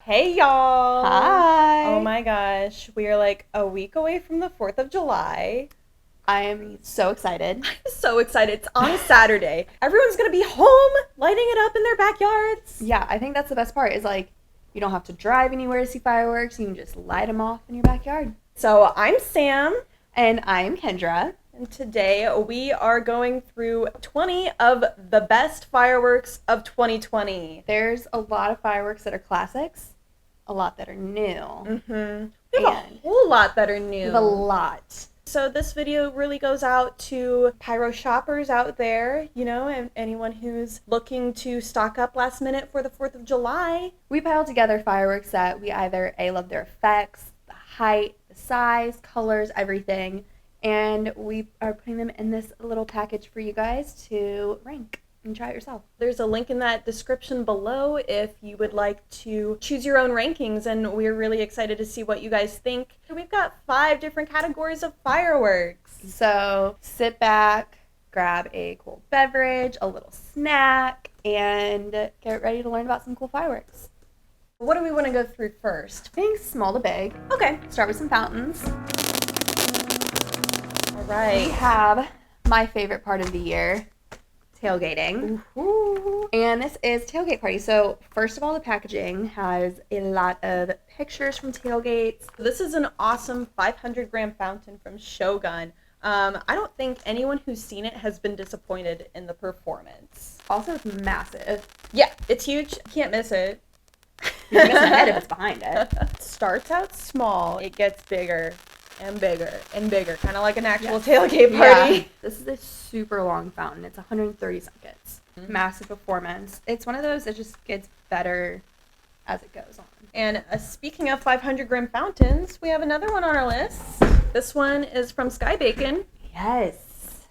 Hey y'all! Hi! Oh my gosh, we are like a week away from the 4th of July. I am so excited. I'm so excited. It's on a Saturday. Everyone's gonna be home lighting it up in their backyards. Yeah, I think that's the best part is like you don't have to drive anywhere to see fireworks. You can just light them off in your backyard. So I'm Sam. And I'm Kendra. And today we are going through 20 of the best fireworks of 2020. There's a lot of fireworks that are classics, a lot that are new. Mm-hmm. We have a whole lot that are new. We have a lot. So this video really goes out to pyro shoppers out there, you know, and anyone who's looking to stock up last minute for the 4th of July. We piled together fireworks that we either love their effects, the height, the size, colors, everything. And we are putting them in this little package for you guys to rank and try it yourself. There's a link in that description below if you would like to choose your own rankings, and we're really excited to see what you guys think. We've got 5 different categories of fireworks. So sit back, grab a cold beverage, a little snack, and get ready to learn about some cool fireworks. What do we want to go through first? I think small to big. Okay. Start with some fountains. Right. We have my favorite part of the year, tailgating. Ooh. And this is tailgate party. So first of all, the packaging has a lot of pictures from tailgates. This is an awesome 500-gram fountain from Shogun. I don't think anyone who's seen it has been disappointed in the performance. Also, it's massive. Yeah, it's huge. Can't miss it. You can miss the head if it's behind it. It starts out small. It gets bigger and bigger and bigger, kind of like an actual tailgate party. Yeah. This is a super long fountain. It's 130 seconds. Mm-hmm. Massive performance. It's one of those that just gets better as it goes on. And speaking of 500-gram fountains, we have another one on our list. This one is from Sky Bacon. Yes.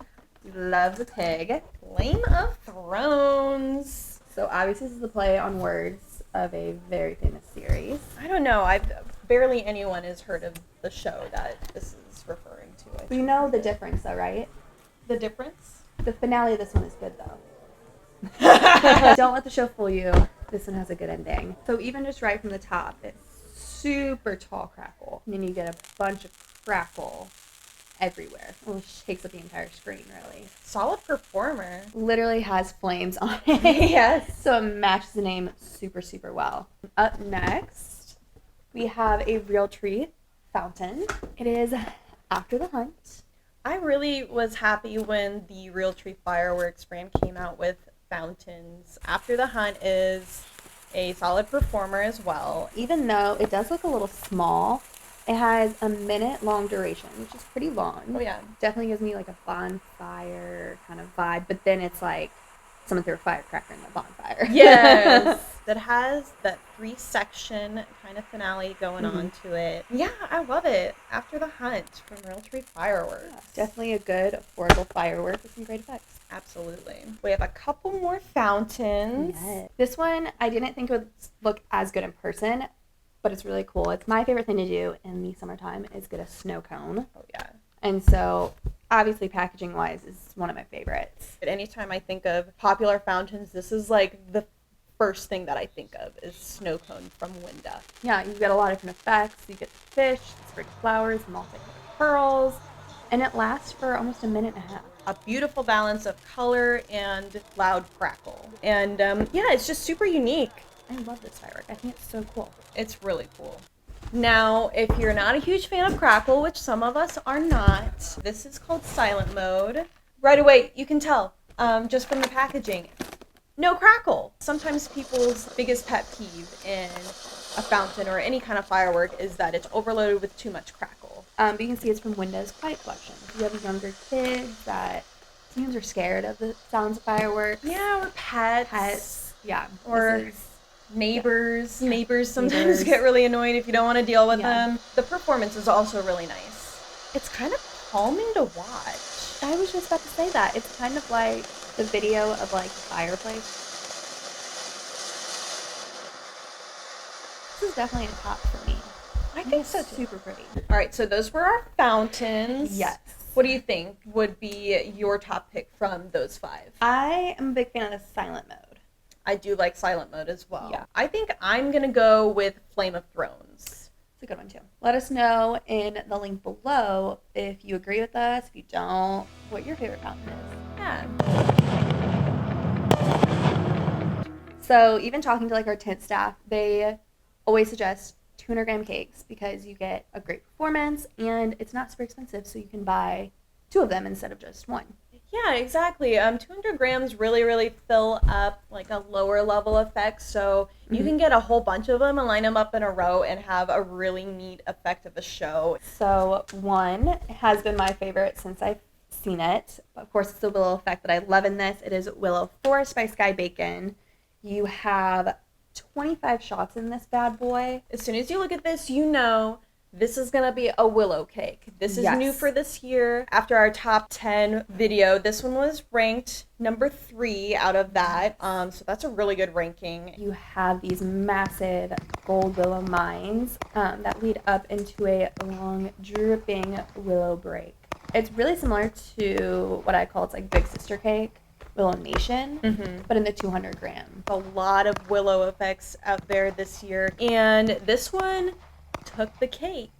Love the pig. Flame of Thrones. So obviously this is a play on words of a very famous series. I don't know. Barely anyone has heard of the show that this is referring to. We know the difference, though, right? The difference? The finale of this one is good, though. Don't let the show fool you. This one has a good ending. So even just right from the top, it's super tall crackle. And then you get a bunch of crackle everywhere. It shakes up the entire screen, really. Solid performer. Literally has flames on it. Yes. So it matches the name super, super well. Up next, we have a real tree fountain. It is After the Hunt. I really was happy when the Real Tree Fireworks brand came out with fountains. After the Hunt is a solid performer as well. Even though it does look a little small, it has a minute-long duration, which is pretty long. Oh, yeah. Definitely gives me like a bonfire kind of vibe, but then it's like someone threw a firecracker in the bonfire. Yes. That has that 3-section kind of finale going on to it. Yeah, I love it. After the Hunt from Real Tree Fireworks. Yeah, definitely a good, affordable firework with some great effects. Absolutely. We have a couple more fountains. Yes. This one, I didn't think it would look as good in person, but it's really cool. It's my favorite thing to do in the summertime is get a snow cone. Oh, yeah. And so, obviously, packaging-wise, is one of my favorites. Anytime I think of popular fountains, this is like the first thing that I think of is snow cone from Winda. Yeah, you get a lot of different effects. You get the fish, spring flowers, multicolored pearls, and it lasts for almost a minute and a half. A beautiful balance of color and loud crackle. And yeah, it's just super unique. I love this firework. I think it's so cool. It's really cool. Now, if you're not a huge fan of crackle, which some of us are not, this is called silent mode. Right away, you can tell just from the packaging. No crackle. Sometimes people's biggest pet peeve in a fountain or any kind of firework is that it's overloaded with too much crackle. But you can see it's from Winda's Quiet Collection. You have younger kids that sometimes are scared of the sounds of fireworks. Yeah, or pets. Pets. Yeah. Or neighbors. Yeah. Neighbors sometimes get really annoyed if you don't want to deal with them. The performance is also really nice. It's kind of calming to watch. I was just about to say that. It's kind of like the video of like the fireplace. This is definitely a top for me. I think so too. Super pretty. All right, so those were our fountains. Yes. What do you think would be your top pick from those 5? I am a big fan of the silent mode. I do like silent mode as well. Yeah. I think I'm going to go with Flame of Thrones. It's a good one too. Let us know in the link below if you agree with us, if you don't, what your favorite fountain is. Yeah. So even talking to like our tent staff, they always suggest 200-gram cakes because you get a great performance and it's not super expensive, so you can buy 2 of them instead of just 1. Yeah, exactly. 200 grams really fill up like a lower level effect. So you can get a whole bunch of them and line them up in a row and have a really neat effect of a show. So 1 has been my favorite since I've seen it. Of course, it's the willow effect that I love in this. It is Willow Forest by Sky Bacon. You have 25 shots in this bad boy. As soon as you look at this, you know this is going to be a willow cake. This is new for this year. After our top 10 video, this one was ranked number 3 out of that. So that's a really good ranking. You have these massive gold willow mines that lead up into a long dripping willow break. It's really similar to what I call it's like Big Sister cake, Willow Nation, but in the 200 gram. A lot of willow effects out there this year. And this one took the cake.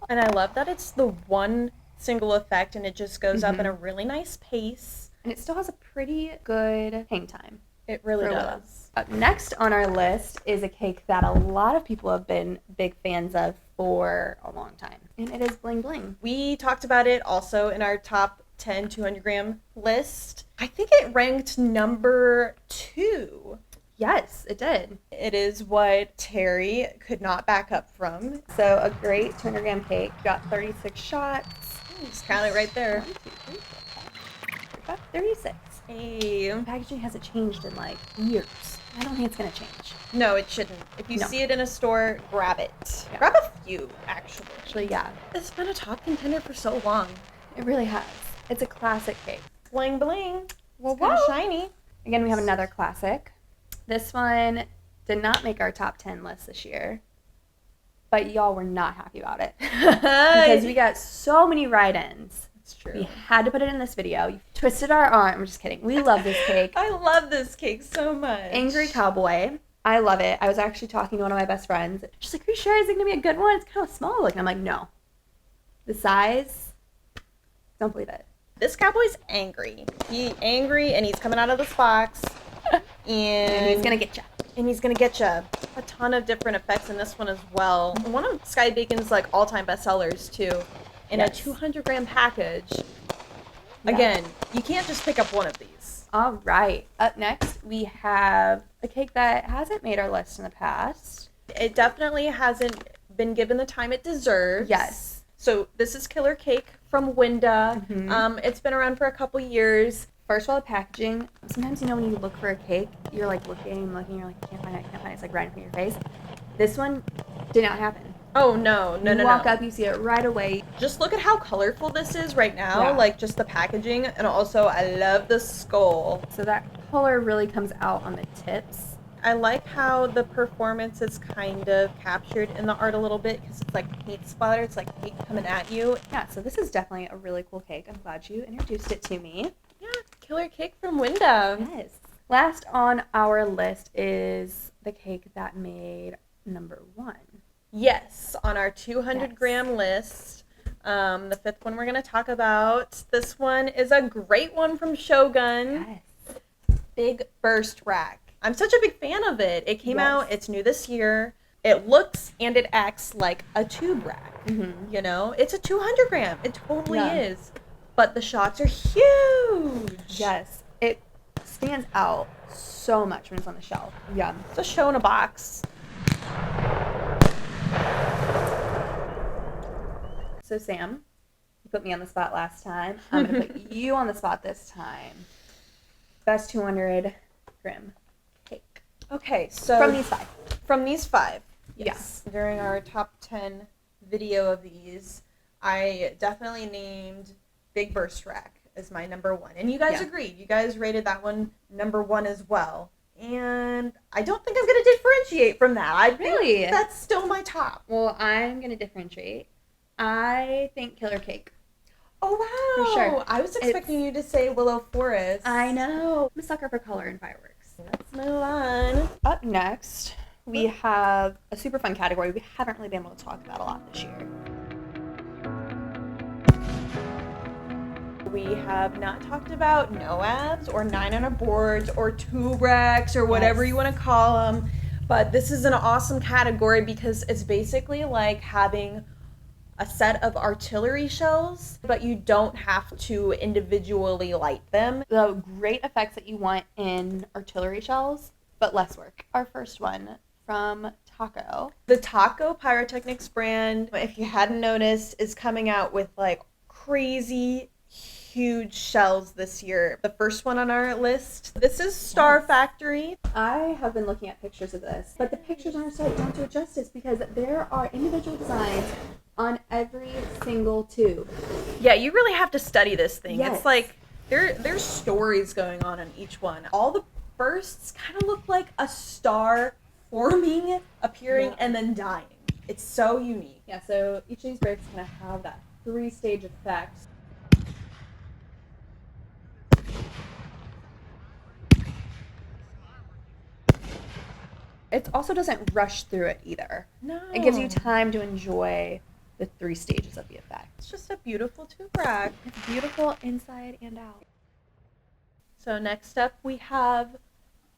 And I love that it's the one single effect and it just goes up in a really nice pace. And it still has a pretty good hang time. It really for does. Willow. Up next on our list is a cake that a lot of people have been big fans of for a long time. And it is Bling Bling. We talked about it also in our top 10 200-gram list. I think it ranked number 2. Yes, it did. It is what Terry could not back up from. So a great 200-gram cake. Got 36 shots. Just count it right there. 1, 2, 3, 4, 5, 36. Hey. The packaging hasn't changed in like years. I don't think it's gonna change. No, it shouldn't. If you see it in a store, grab it. Yeah. Grab a few, actually. Actually, yeah. It's been a top contender for so long. It really has. It's a classic cake. Bling bling. Well, It's kind of shiny. Again, we have another classic. This one did not make our top 10 list this year, but y'all were not happy about it because we got so many write-ins. It's true. We had to put it in this video. You twisted our arm. I'm just kidding. We love this cake. I love this cake so much. Angry Cowboy. I love it. I was actually talking to one of my best friends. She's like, are you sure? Is it going to be a good one? It's kind of small looking. I'm like, no. The size, don't believe it. This cowboy's angry. He's angry and he's coming out of this box. And he's going to get you. And he's going to get you a ton of different effects in this one as well. One of Sky Bacon's like all-time bestsellers too. In a 200-gram package. Yeah. Again, you can't just pick up one of these. All right. Up next, we have a cake that hasn't made our list in the past. It definitely hasn't been given the time it deserves. Yes. So this is Killer Cake from Winda. It's been around for a couple years. First of all, the packaging. Sometimes, when you look for a cake, you're like looking, you're like, I can't find it. It's like right in front of your face. This one did not happen. Oh, no. You walk up, you see it right away. Just look at how colorful this is right now. Yeah. Like, just the packaging. And also, I love the skull. So that color really comes out on the tips. I like how the performance is kind of captured in the art a little bit because it's like paint splatter. It's like paint coming at you. Yeah, so this is definitely a really cool cake. I'm glad you introduced it to me. Yeah, Killer Cake from Winda. Yes. Last on our list is the cake that made number 1. Yes, on our 200-gram list. The 5th one we're going to talk about. This one is a great one from Shogun. Yes. Big Burst Rack. I'm such a big fan of it. It came out, it's new this year. It looks and it acts like a tube rack. You know, it's a 200-gram. It totally is. But the shots are huge. Yes. It stands out so much when it's on the shelf. Yeah. It's a show in a box. So Sam, you put me on the spot last time. I'm going to put you on the spot this time. Best 200-gram cake. Okay, so From these 5. From these 5. Yes. During our top 10 video of these, I definitely named Big Burst Rack as my number 1. And you guys agreed. You guys rated that one number 1 as well. And I don't think I'm going to differentiate from that. I think that's still my top. Well, I'm going to differentiate. I think Killer Cake. Oh, wow. For sure. I was expecting you to say Willow Forest. I know. I'm a sucker for color and fireworks. Let's move on. Up next, we have a super fun category we haven't really been able to talk about a lot this year. We have not talked about NOABs or 9 on a boards or tube racks or whatever you want to call them, but this is an awesome category because it's basically like having a set of artillery shells, but you don't have to individually light them. The great effects that you want in artillery shells, but less work. Our first one from Taco. The Taco Pyrotechnics brand, if you hadn't noticed, is coming out with like crazy huge shells this year. The first one on our list, this is Star Factory. I have been looking at pictures of this, but the pictures on our site don't do it justice because there are individual designs on every single tube. Yeah, you really have to study this thing. Yes. It's like there's stories going on in each one. All the bursts kind of look like a star forming, appearing, and then dying. It's so unique. Yeah, so each of these breaks kind of have that 3-stage effect. It also doesn't rush through it either. No. It gives you time to enjoy the 3 stages of the effect. It's just a beautiful tube rack. It's beautiful inside and out. So next up we have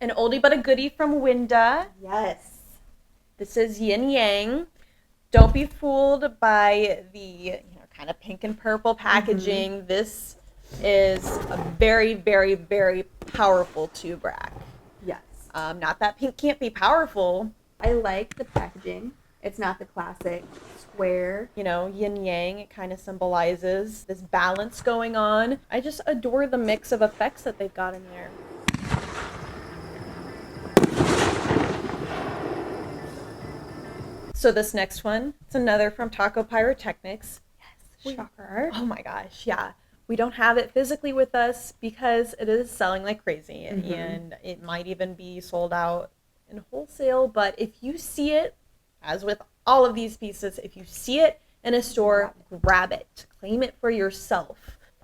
an oldie but a goodie from Winda. Yes. This is Yin Yang. Don't be fooled by the kind of pink and purple packaging. Mm-hmm. This is a very, very, very powerful tube rack. Yes. Not that pink can't be powerful. I like the packaging. It's not the classic square. Yin yang, it kind of symbolizes this balance going on. I just adore the mix of effects that they've got in there. So this next one, it's another from Taco Pyrotechnics. Yes, shocker. Oh my gosh, yeah. We don't have it physically with us because it is selling like crazy, and it might even be sold out in wholesale. But if you see it, as with all of these pieces, if you see it in a store, grab it. Claim it for yourself.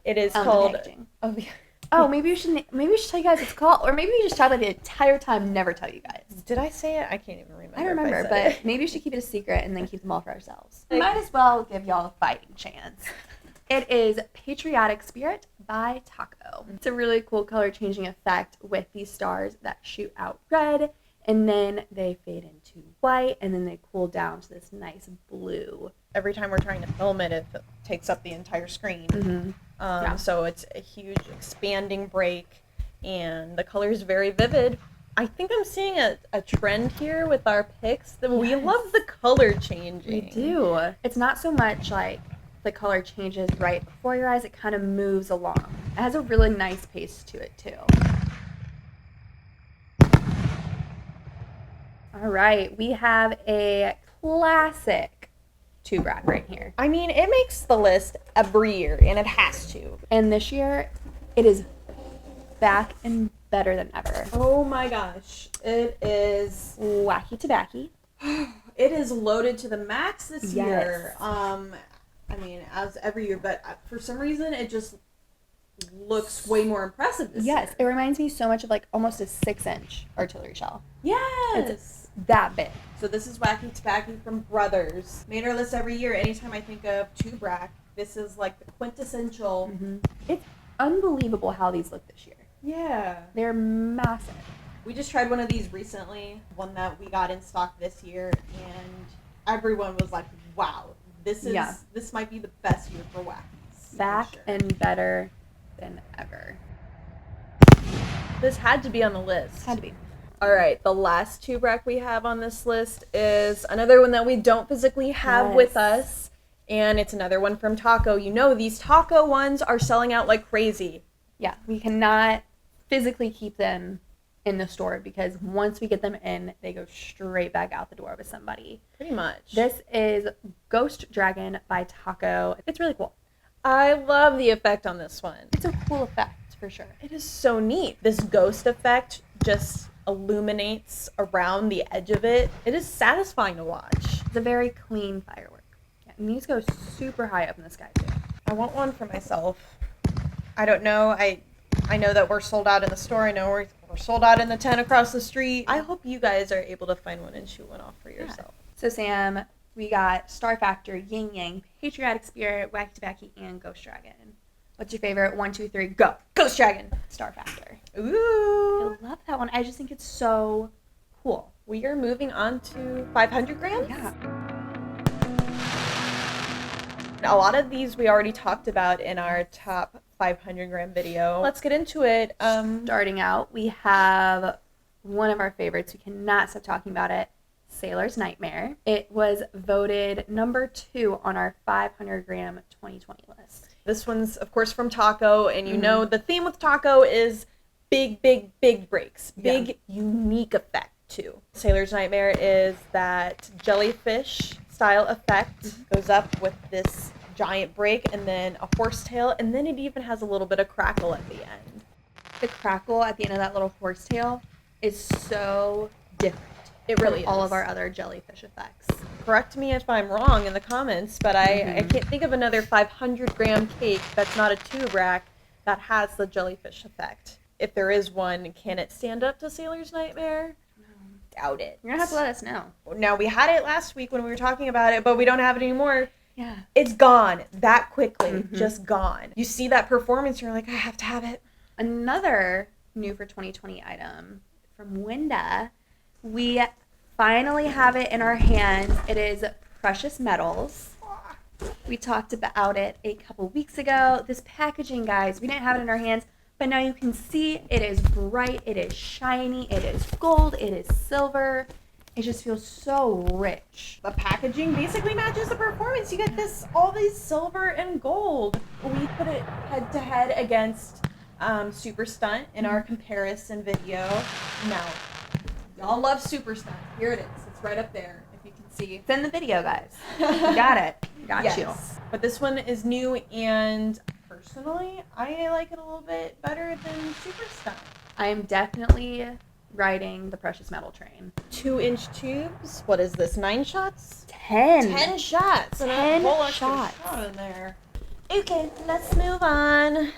It is called... Maybe we should tell you guys what it's called, or maybe we just talk about the entire time, never tell you guys. Did I say it? I can't even remember. I remember, but maybe we should keep it a secret and then keep them all for ourselves. Might as well give y'all a fighting chance. It is Patriotic Spirit by Taco. It's a really cool color changing effect with these stars that shoot out red, and then they fade into white, and then they cool down to this nice blue. Every time we're trying to film it, it takes up the entire screen. So it's a huge expanding break, and the color is very vivid. I think I'm seeing a trend here with our picks that we love the color changing. We do. It's not so much like the color changes right before your eyes, it kind of moves along. It has a really nice pace to it too. All right, we have a classic tube rack right here. I mean, it makes the list every year, and it has to. And this year, it is back and better than ever. Oh my gosh. It is wacky tobacco. It is loaded to the max this year. I mean, as every year, but for some reason, it just looks way more impressive this year. It reminds me so much of like almost a 6-inch artillery shell. Yes. It's that big. So this is Wacky Tobacco from Brothers. Made our list every year. Anytime I think of tube rack, this is like the quintessential. It's unbelievable how these look this year. Yeah. They're massive. We just tried one of these recently, one that we got in stock this year, and everyone was like, wow, this might be the best year for Wackies. Back and better than ever. This had to be on the list. Had to be. All right, the last tube rack we have on this list is another one that we don't physically have with us, and it's another one from Taco. These Taco ones are selling out like crazy. Yeah, we cannot physically keep them in the store because once we get them in, they go straight back out the door with somebody. Pretty much. This is Ghost Dragon by Taco. It's really cool. I love the effect on this one. It's a cool effect, for sure. It is so neat. This ghost effect just illuminates around the edge of it. It is satisfying to watch. It's a very clean firework. Yeah, and these go super high up in the sky, too. I want one for myself. I don't know. I know that we're sold out in the store. I know we're We're sold out in the tent across the street. I hope you guys are able to find one and shoot one off for yourself. So Sam, we got Star Factor, Yin Yang, Patriotic Spirit, Wacky Tabacky, and Ghost Dragon. What's your favorite? 1, 2, 3, go. Ghost Dragon. Star Factor. Ooh. I love that one. I just think it's so cool. We are moving on to 500 grams. Yeah. A lot of these we already talked about in our top 500 gram video. Let's get into it. Starting out, we have one of our favorites. We cannot stop talking about it. Sailor's Nightmare. It was voted number 2 on our 500 gram 2020 list. This one's, of course, from Taco, and you know the theme with Taco is big, big, big breaks. Big, unique effect, too. Sailor's Nightmare is that jellyfish style effect. Goes up with this giant break and then a horsetail, and then it even has a little bit of crackle at the end. The crackle at the end of that little horsetail is so different. It really is. All of our other jellyfish effects. Correct me if I'm wrong in the comments, but I can't think of another 500 gram cake that's not a tube rack that has the jellyfish effect. If there is one, can it stand up to Sailor's Nightmare? Doubt it. You're gonna have to let us know. Now, we had it last week when we were talking about it, but we don't have it anymore. Yeah. It's gone that quickly. Just gone. You see that performance, you're like, I have to have it. Another new for 2020 item from Winda. We finally have it in our hands. It is Precious Metals. We talked about it a couple weeks ago. This packaging, guys, we didn't have it in our hands, but now you can see it is bright, it is shiny, it is gold, it is silver. It just feels so rich. The packaging basically matches the performance. You get all these silver and gold. We put it head to head against Super Stunt in our comparison video. Now, y'all love Super Stunt. Here it is. It's right up there, if you can see. It's in the video, guys. You got it. Got you. But this one is new, and personally, I like it a little bit better than Super Stunt. I am definitely riding the precious metal train. 2-inch tubes. What is this? 9 shots? 10. 10 shots. 10 a whole extra shots. shot in there. Okay, let's move on.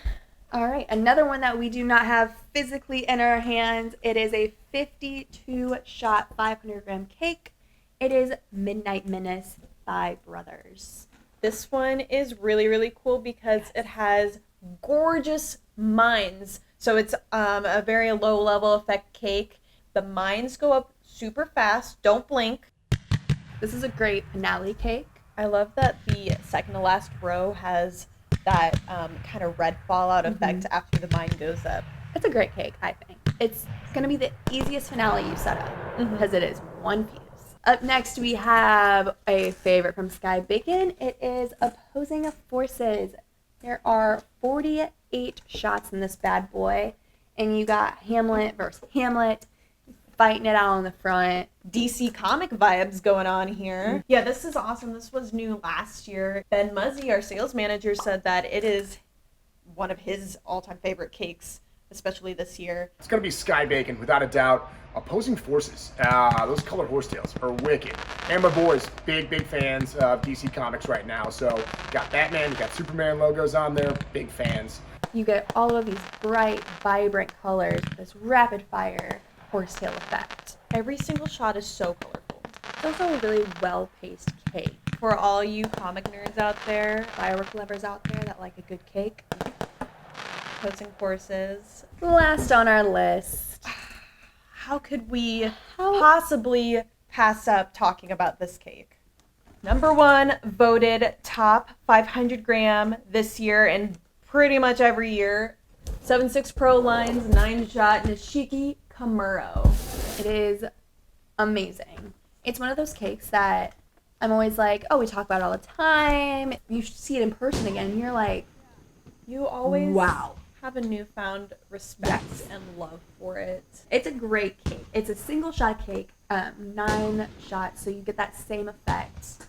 All right, another one that we do not have physically in our hands. It is a 52-shot 500 gram cake. It is Midnight Menace by Brothers. This one is really, really cool because it has gorgeous mines. So it's a very low level effect cake. The mines go up super fast. Don't blink. This is a great finale cake. I love that the second to last row has that kind of red fallout effect after the mine goes up. It's a great cake, I think. It's going to be the easiest finale you set up because it is one piece. Up next, we have a favorite from Sky Bacon. It is Opposing Forces. There are 48 shots in this bad boy, and you got Hamlet versus Hamlet fighting it out on the front. DC comic vibes going on here. Yeah, this is awesome. This was new last year. Ben Muzzy, our sales manager, said that it is one of his all-time favorite cakes, especially this year. It's going to be Sky Bacon, without a doubt. Opposing Forces. Those colored horsetails are wicked. And my boys, big fans of DC Comics right now. So, you got Batman, you got Superman logos on there. Big fans. You get all of these bright, vibrant colors, this rapid-fire horsetail effect. Every single shot is so colorful. It's also a really well-paced cake. For all you comic nerds out there, Firework lovers out there that like a good cake. Opposing Forces. Last on our list. How could we possibly pass up talking about this cake? Number 1 voted top 500 gram this year and pretty much every year. 7.6 Pro Lines 9-shot Nishiki Kamuro. It is amazing. It's one of those cakes that I'm always like, oh, we talk about it all the time. You see it in person again, and you're like, you always wow. Have a newfound respect and love for it. It's a great cake. It's a single shot cake, 9 shots, so you get that same effect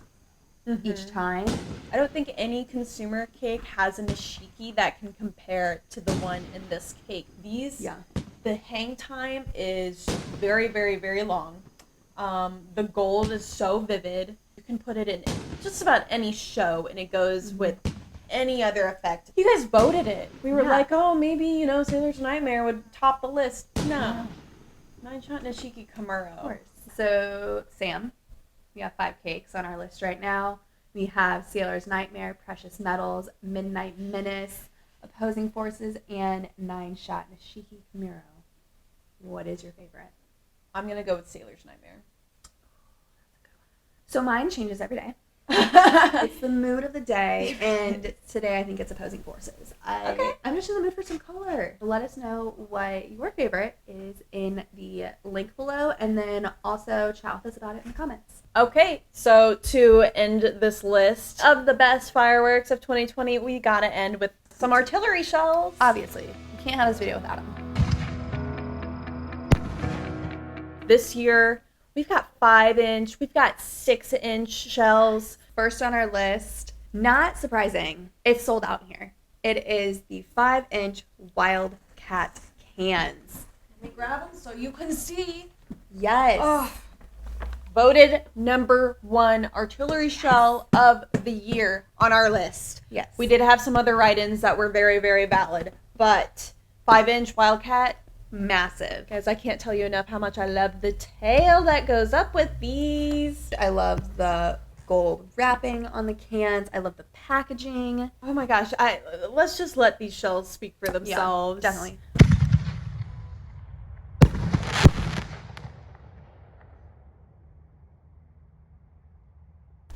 each time. I don't think any consumer cake has a nishiki that can compare to the one in this cake. The hang time is very, very, very long. The gold is so vivid. You can put it in just about any show, and it goes with any other effect. You guys voted it. We were like, oh, maybe, you know, Sailor's Nightmare would top the list. No. 9-shot Nishiki Kamuro. Of course. So, Sam, we have 5 cakes on our list right now. We have Sailor's Nightmare, Precious Metals, Midnight Menace, Opposing Forces, and 9-shot Nishiki Kamuro. What is your favorite? I'm going to go with Sailor's Nightmare. So mine changes every day. It's the mood of the day, and today I think it's Opposing Forces. I'm just in the mood for some color. Let us know what your favorite is in the link below, and then also chat with us about it in the comments. Okay, so to end this list of the best fireworks of 2020, we gotta end with some artillery shells. Obviously, you can't have this video without them. This year, we've got 5-inch, we've got 6-inch shells. First on our list, not surprising, it's sold out here. It is the 5-inch Wildcat cans. Let me grab them so you can see. Yes. Oh. Voted #1 artillery shell of the year on our list. Yes. We did have some other write-ins that were very, very valid, but 5-inch Wildcat, massive. Guys, I can't tell you enough how much I love the tail that goes up with these. I love the gold wrapping on the cans. I love the packaging. Oh my gosh, let's just let these shells speak for themselves. Yeah, definitely.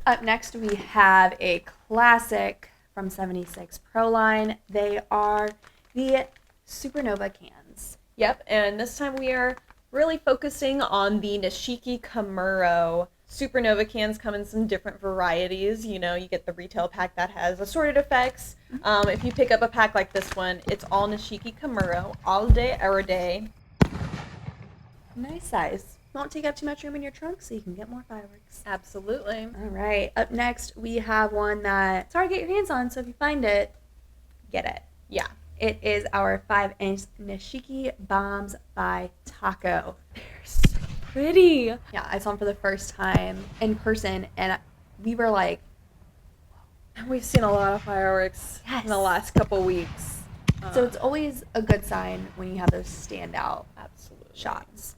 Up next, we have a classic from 76 Pro line. They are the Supernova cans. Yep, and this time we are really focusing on the Nishiki Kamuro. Supernova cans come in some different varieties. You know, you get the retail pack that has assorted effects. If you pick up a pack like this one, it's all Nishiki Kamuro, all day, every day. Nice size. Won't take up too much room in your trunk, so you can get more fireworks. Absolutely. All right. Up next, we have one that it's hard to get your hands on, so if you find it, get it. Yeah. It is our 5-inch Nishiki Bombs by Taco. They're so pretty. Yeah, I saw them for the first time in person, and we were like, we've seen a lot of fireworks in the last couple weeks. So it's always a good sign when you have those standout shots.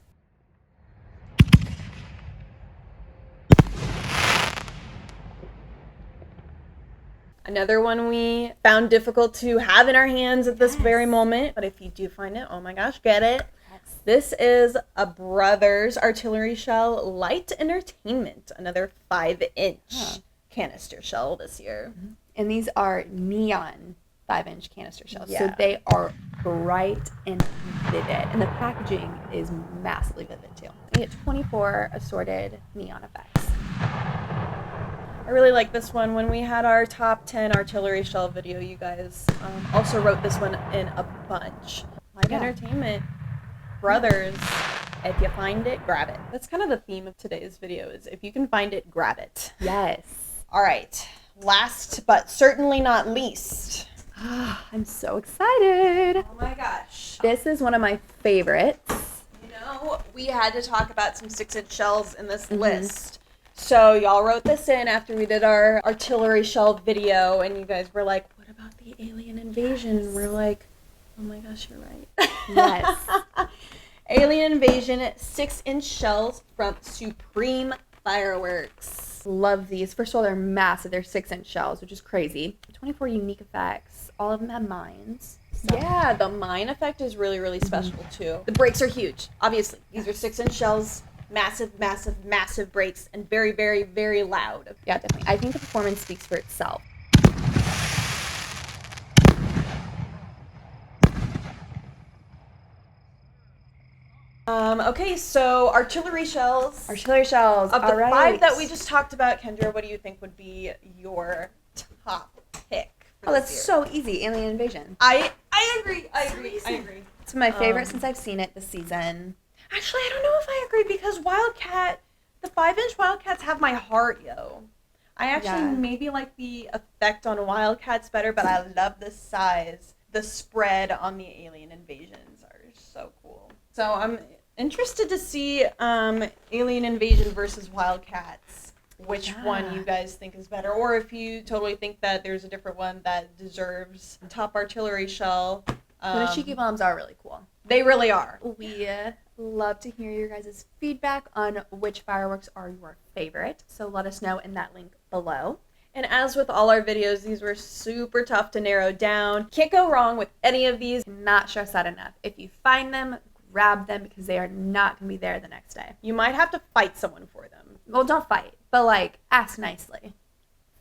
Another one we found difficult to have in our hands at this very moment, but if you do find it, oh my gosh, get it. Yes. This is a Brothers Artillery Shell Light Entertainment, another 5-inch canister shell this year. And these are neon 5-inch canister shells, Yeah. so they are bright and vivid, and the packaging is massively vivid too. You get 24 assorted neon effects. I really like this one. When we had our top 10 artillery shell video, you guys also wrote this one in a bunch. Light Entertainment, Brothers. If you find it, grab it. That's kind of the theme of today's video, is if you can find it, grab it. Yes. All right. Last but certainly not least. I'm so excited. Oh my gosh. This is one of my favorites. You know, we had to talk about some 6-inch shells in this list. So y'all wrote this in after we did our artillery shell video, and you guys were like, what about the alien invasion? And we're like, oh my gosh, you're right. Yes. Alien Invasion 6-inch shells from Supreme Fireworks. Love these. First of all, they're massive. They're 6-inch shells, which is crazy. 24 unique effects. All of them have mines. So. Yeah, the mine effect is really, really special too. The brakes are huge. Obviously, these are 6-inch shells. Massive, massive, massive brakes, and very, very, very loud. Yeah, definitely. I think the performance speaks for itself. Okay, so artillery shells. Artillery shells. Of the all right. 5 that we just talked about, Kendra, what do you think would be your top pick? Oh, that's so easy. Alien Invasion. I agree. I agree. It's my favorite since I've seen it this season. Actually, I don't know if I agree, because Wildcat, the 5-inch Wildcats have my heart, yo. I actually maybe like the effect on Wildcats better, but I love the size. The spread on the Alien Invasions are so cool. So I'm interested to see Alien Invasion versus Wildcats. which one you guys think is better, or if you totally think that there's a different one that deserves top artillery shell. The cheeky bombs are really cool. They really are. We love to hear your guys' feedback on which fireworks are your favorite, so let us know in that link below. And as with all our videos, these were super tough to narrow down. Can't go wrong with any of these. Not stress that enough. If you find them, grab them because they are not going to be there the next day. You might have to fight someone for them. Well, don't fight, but like ask nicely.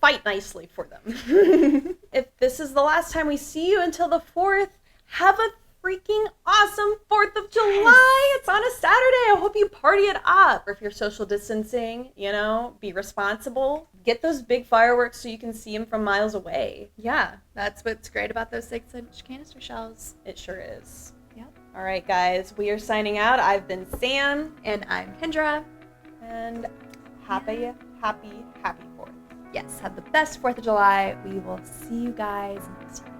Fight nicely for them. If this is the last time we see you until the 4th, have a freaking awesome 4th of July. It's on a Saturday. I hope you party it up. Or if you're social distancing, be responsible. Get those big fireworks so you can see them from miles away. Yeah, that's what's great about those 6-inch canister shells. It sure is. Yep. All right, guys, we are signing out. I've been Sam. And I'm Kendra. And happy 4th. Yes, have the best 4th of July. We will see you guys next time.